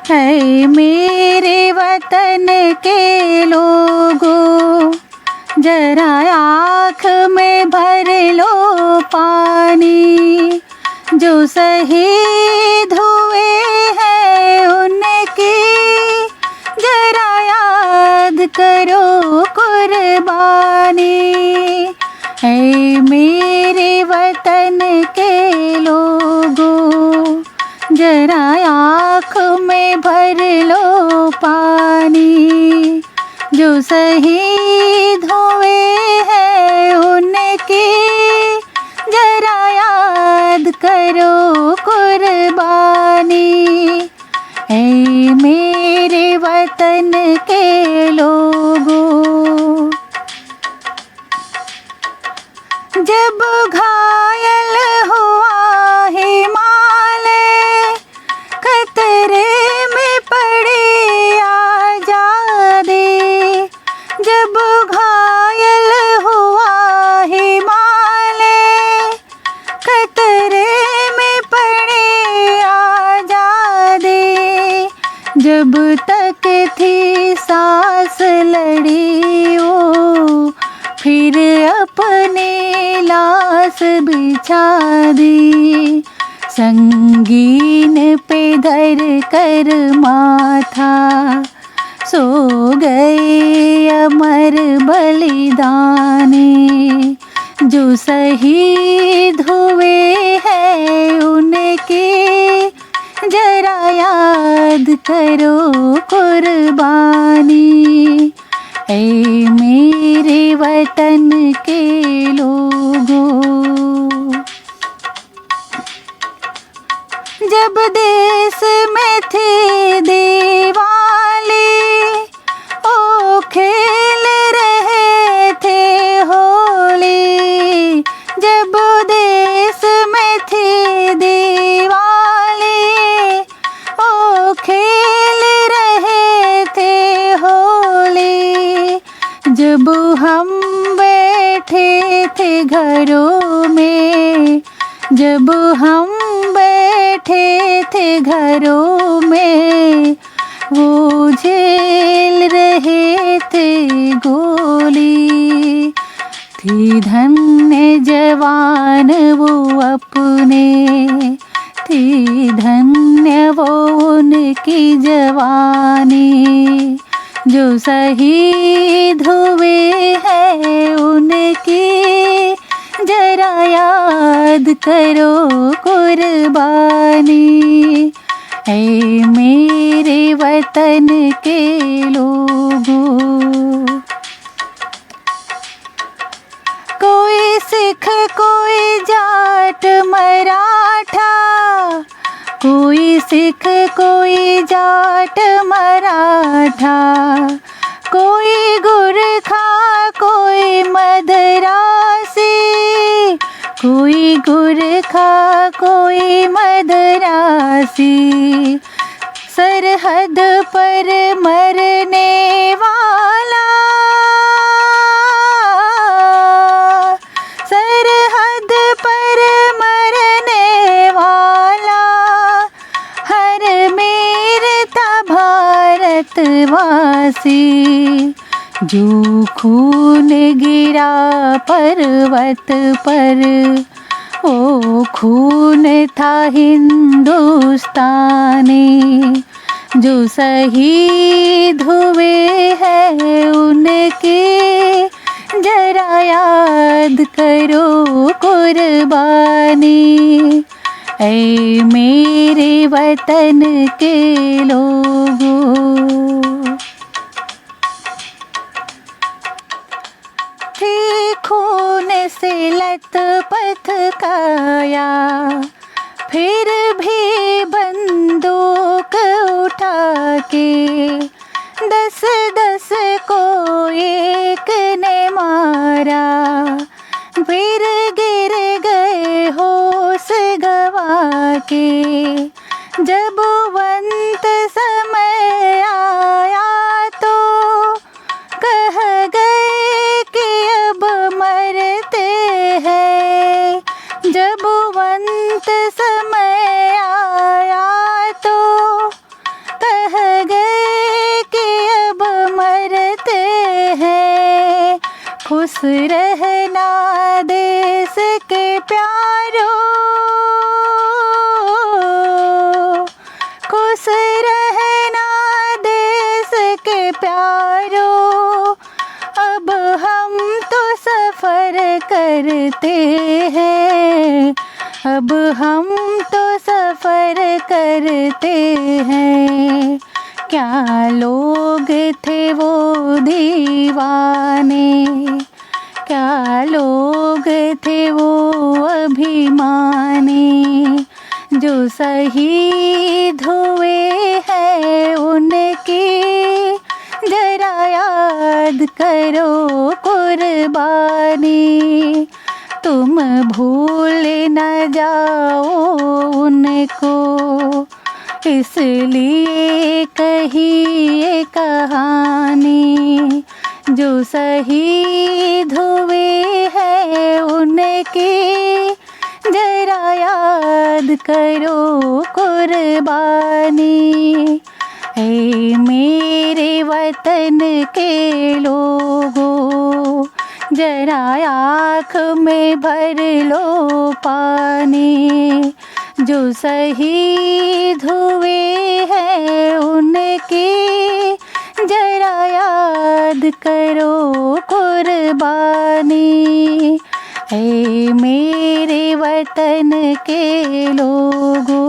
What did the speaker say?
है मेरे वतन के लोगों, जरा आँख में भर लो पानी। जो शहीद हुए हैं उनकी जरा याद करो कुर्बानी। है मेरे वतन के लोगों, जरा आँख में भर लो पानी। जो शहीद हुए हैं उनकी जरा याद करो कुर्बानी। ऐ मेरे वतन के लोगों, जब घायल हुआ हिमालय, खतरे में पड़ी आजादी। जब घायल हुआ हिमालय, खतरे में पड़ी आजादी। जब तक थी सांस लड़ी वो, फिर अपनी लाश बिछा दी। संगीन पे धर कर माथा, सो गए अमर बलिदानी। जो शहीद हुए हैं उनकी जरा याद करो कुर्बानी। ऐ मेरे वतन के लोगों, जब देश में थी दिवाली, ओ खेल रहे थे होली। जब देश में थी दिवाली, ओ खेल रहे थे होली। जब हम बैठे थे घरों में, जब हम बैठे थे घरों में, वो झेल रहे थे गोली। थी धन्य जवान वो अपने, थी धन्य वो उनकी जवानी। जो शहीद हुए हैं उनकी जरा याद करो कुर्बानी। है मेरे वतन के लोगों, कोई सिख कोई जाट मराठा, कोई सिख कोई जाट मराठा। कोई गुरखा कोई मदरासी, कोई गुरखा कोई मदरासी। सरहद पर मरने वाला, सरहद पर मरने वाला, हर मेरे था भारतवासी। जो खून गिरा पर्वत पर, ओ खून था हिंदुस्तानी। जो शहीद हुए हैं उनके जरा याद करो कुर्बानी। ऐ मेरे वतन के लोगों, थी खून से लथपथ काया, फिर भी बंदूक उठा के 10-10 को एक ने मारा। फिर गिर गए होश गवा के, जब अंत समय आया तो कह गए कि अब मरते हैं। जब अंत समय आया तो रहना देश के प्यारों, खुश रहना देश के प्यारों। अब हम तो सफ़र करते हैं, अब हम तो सफ़र करते हैं। क्या लोग थे वो दीवाने, क्या लोग थे वो अभिमानी, जो शहीद हुए हैं उनकी जरा याद करो कुर्बानी। तुम भूल न जाओ उनको, इसलिए कही ये कहानी। जो शहीद हुए हैं उनकी जरा याद करो कुर्बानी। ऐ मेरे वतन के लोगों, जरा आँख में भर लो पानी। जो शहीद हुए हैं उनकी जरा याद करो कुर्बानी। ऐ मेरे वतन के लोगों।